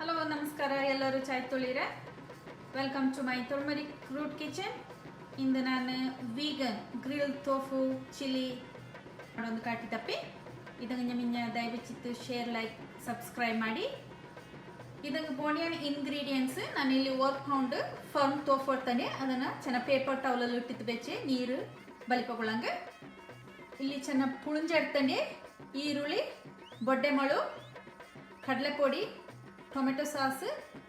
Hello ನಮಸ್ಕಾರ ಎಲ್ಲರೂ ಚಾಯ್ ತೊಳಿರೆ welcome to my turmeric root kitchen. ಇಂದು ನಾನು ವೀಗನ್ ಗ್ರಿಲ್ ಟೋಫು ಚಿಲ್ಲಿ ಮಾಡೋದು ಕಾಟಿ ತಪ್ಪಿ ಇದನ್ನು ಮಿನ್ನ ದಯವಿಟ್ಟು ಶೇರ್ ಲೈಕ್ ಸಬ್ಸ್ಕ್ರೈಬ್ ಮಾಡಿ. ಇದಕ್ಕೆ ಬೋಣಿಯನ್ ಇಂಗ್ರೀಡಿಯೆಂಟ್ಸ್ ನಾನು ಇಲ್ಲಿ ಪೌಂಡ್ ಫರ್ಮ್ ಟೋಫು ಇಡ್ತಾನೆ, ಅದನ್ನು ಚೆನ್ನಾಗಿ ಪೇಪರ್ ಟವಲಲ್ಲಿ ಇಟ್ಟಿದ್ದು ಬೆಚ್ಚಿ ನೀರು ಬಲಿಪಗೊಳ್ಳಂಗೆ. ಇಲ್ಲಿ ಚೆನ್ನಾಗಿ ಪುಳಿಂಜ ಇಡ್ತಾನೆ, ಈರುಳ್ಳಿ, ಬೊಡ್ಡೆಮಳು, ಕಡಲೆಪೊಡಿ, ಟೊಮೆಟೊ ಸಾಸ್,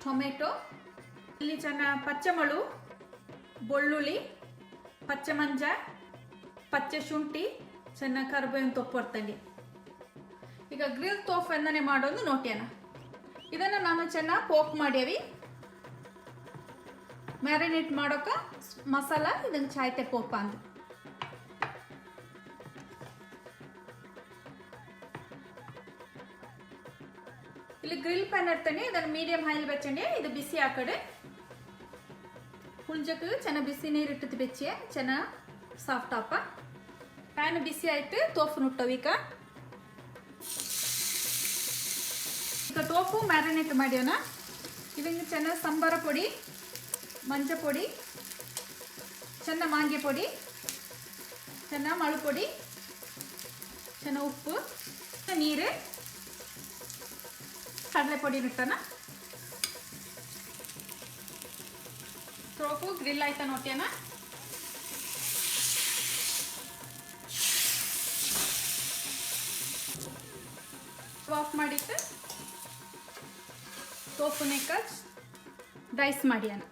ಟೊಮೆಟೊ, ಇಲ್ಲಿ ಚೆನ್ನಾಗಿ ಪಚ್ಚಮಳು, ಬೆಳ್ಳುಳ್ಳಿ, ಪಚ್ಚೆ ಮಂಜ, ಪಚ್ಚೆ ಶುಂಠಿ, ಚೆನ್ನಾಗಿ ಕರಿಬೇವಿನ ತೊಪ್ಪು ಇಡ್ತಾನೆ. ಈಗ ಗ್ರಿಲ್ ಟೋಫು ಎಂದನೇ ಮಾಡೋದು ನೋಟ್ಯಾನ. ಇದನ್ನು ನಾನು ಚೆನ್ನಾಗಿ ಪೋಕ್ ಮಾಡ್ಯಾವಿ. ಮ್ಯಾರಿನೇಟ್ ಮಾಡೋಕೆ ಮಸಾಲ ಇದನ್ನು ಚಾಯ್ತೆ ಪೋಪ ಅಂದು ಇಲ್ಲಿ ಗ್ರಿಲ್ ಪ್ಯಾನ್ ಇಡ್ತಾನೆ, ಇದನ್ನು ಮೀಡಿಯಂ ಹೈಲ್ ಬೆಚ್ಚಂಡೆ. ಇದು ಬಿಸಿ ಆ ಕಡೆ ಹುಂಜಕ್ಕೆ ಚೆನ್ನಾಗಿ ಬಿಸಿ ನೀರು ಇಟ್ಟದ್ದು ಬೆಚ್ಚಿ ಚೆನ್ನಾಗಿ ಸಾಫ್ಟ್ ಆಪ. ಪ್ಯಾನ್ ಬಿಸಿ ಆಯ್ತು, ಟೋಫು ನುಟ್ಟವು. ಈಗ ಟೋಫು ಮ್ಯಾರಿನೇಟ್ ಮಾಡ್ಯವನ. ಇದನ್ನು ಚೆನ್ನಾಗಿ ಸಂಬಾರ ಪೊಡಿ, ಮಂಚ ಪೊಡಿ, ಚೆನ್ನಾಗಿ ಮಾಂಗೆ ಪೊಡಿ, ಚೆನ್ನಾಗಿ ಮಳು ಪೊಡಿ, ಚೆನ್ನಾಗಿ ಉಪ್ಪು, ನೀರು, ಕಡಲೆ ಪೊಡಿ ಇಟ್ಟಾನ. ಟೋಫು ಗ್ರಿಲ್ ಆಯ್ತಾ ನೋಟ್ಯಾನ. ಆಫ್ ಮಾಡಿಟ್ಟು ಟೋಫುನೇಕ ಡೈಸ್ ಮಾಡ್ಯಾನ.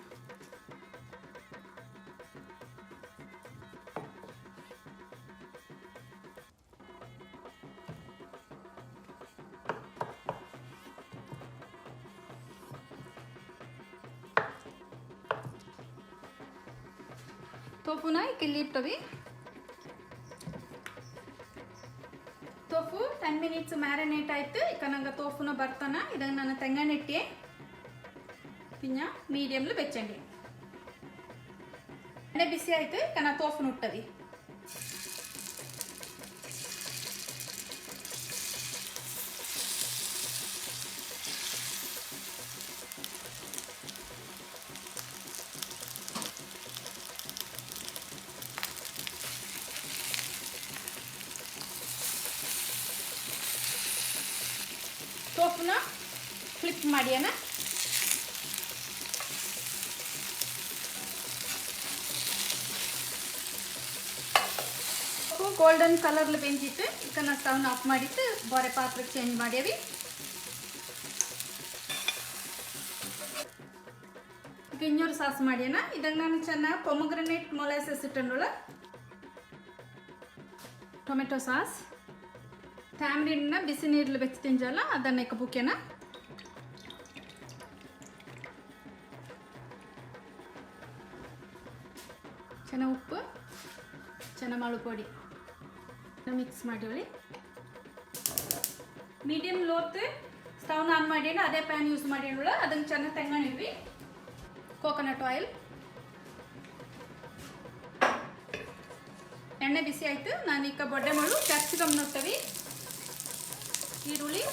ಟೋಫುನ ಇಲ್ಲಿ ಇಟ್ಟವಿ. ಟೋಫು 10 ಮಿನಿಟ್ಸ್ ಮ್ಯಾರಿನೇಟ್ ಆಯ್ತು. ಈಗ ನಂಗೆ ಟೋಫುನ ಬರ್ತಾನ. ಇದನ್ನು ನಾನು ತೆಂಗನೆಟ್ಟಿ ಪಿನ್ನ ಮೀಡಿಯಮ್ಲು ಬೆಚ್ಚಂಡಿ ಎಣ್ಣೆ ಬಿಸಿ ಆಯ್ತು. ಈಗ ನಾ ಟೋಫುನ ಉಟ್ಟವಿ. ಟೋಫುನ ಫ್ಲಿಪ್ ಮಾಡ್ಯಾನ. ಗೋಲ್ಡನ್ ಕಲರ್ಲಿ ಬೆಂದಿತ್ತು. ಈಗ ನಾವು ಸ್ಟವ್ನ ಆಫ್ ಮಾಡಿತ್ತು, ಬೇರೆ ಪಾತ್ರಕ್ಕೆ ಚೇಂಜ್ ಮಾಡ್ಯಾವಿ. ಈಗ ಇನ್ನೂರು ಸಾಸ್ ಮಾಡ್ಯಾನ. ಇದಾಗ ನಾನು ಚೆನ್ನಾಗಿ ಪೊಮಗ್ರನೇಟ್ ಮೊಲಾಸಸ್ ಇಟ್ಟನೊಳ, ಟೊಮೆಟೊ ಸಾಸ್, ಟ್ಯಾಮ್ರಿನ್ನ ಬಿಸಿ ನೀರಲ್ಲಿ ಬೆಚ್ಚಿ ತಿಂಜಲ್ಲ ಅದನ್ನ ಬುಕ್ಕೆನ. ಚೆನ್ನಾಗಿ ಉಪ್ಪು, ಚೆನ್ನಾಗಿ ಮಳು ಪೊಡಿ ಮಿಕ್ಸ್ ಮಾಡಿವಳಿ. ಮೀಡಿಯಂ ಲೋತ್ ಸ್ಟವ್ನ ಆನ್ ಮಾಡಿ ಅದೇ ಪ್ಯಾನ್ ಯೂಸ್ ಮಾಡಿರೋಳ. ಅದನ್ನು ಚೆನ್ನಾಗಿ ತೆಂಗಣಿವಿ. ಕೋಕೋನಟ್ ಆಯಿಲ್, ಎಣ್ಣೆ ಬಿಸಿ ಆಯ್ತು. ನಾನೀಗ ಬೊಡ್ಡೆ ಮಳು ಕ್ಯಾಪ್ಸಿಕಮ್ ನೋಡ್ತೇವೆ, ಈರುಳ್ಳಿ,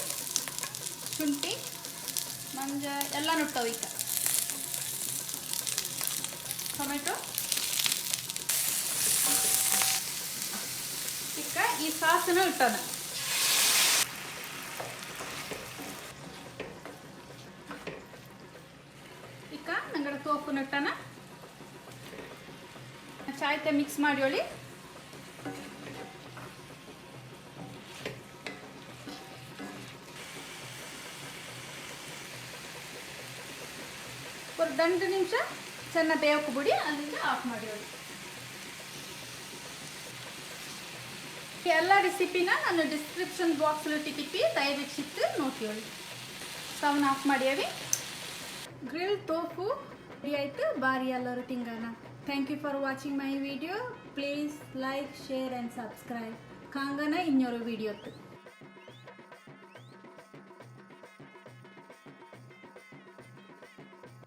ಶುಂಠಿ, ಮಂಜ ಎಲ್ಲ ನುಟ್ಟವು. ಈಗ ಟೊಮೆಟೊ, ಈಗ ಈ ಸಾಸನ್ನು ಇಟ್ಟೋಣ. ಈಗ ನಂಗಡ ಟೋಫುನ ಇಟ್ಟಣ. ಚಾಯ್ತೆ ಮಿಕ್ಸ್ ಮಾಡಿಯೋಳಿ. ಒಂದು 2 ನಿಮಿಷ ಚೆನ್ನಾಗಿ ಬೇಯಕ್ಕೆ ಬಿಡಿ, ಅಲ್ಲಿಂದ ಆಫ್ ಮಾಡಿಯೋಳಿ. ಎಲ್ಲ ರೆಸಿಪಿನ ನಾನು ಡಿಸ್ಕ್ರಿಪ್ಷನ್ ಬಾಕ್ಸಲ್ಲಿ ಇಟ್ಟಿಪ್ಪಿ, ದಯವಿಟ್ಟು ನೋಡ್ತೀವಿ. ಸ್ಟವ್ನ ಆಫ್ ಮಾಡ್ಯಾವಿ. ಗ್ರಿಲ್ ಟೋಫು ರೆಡಿ ಆಯಿತು. ಬಾರಿ ಎಲ್ಲರೂ ತಿಂಗಾನ. Thank you for watching my video. Please like, share and subscribe. ಕಾಂಗನ ಇನ್ನೊರು ವಿಡಿಯೋತ್ತು.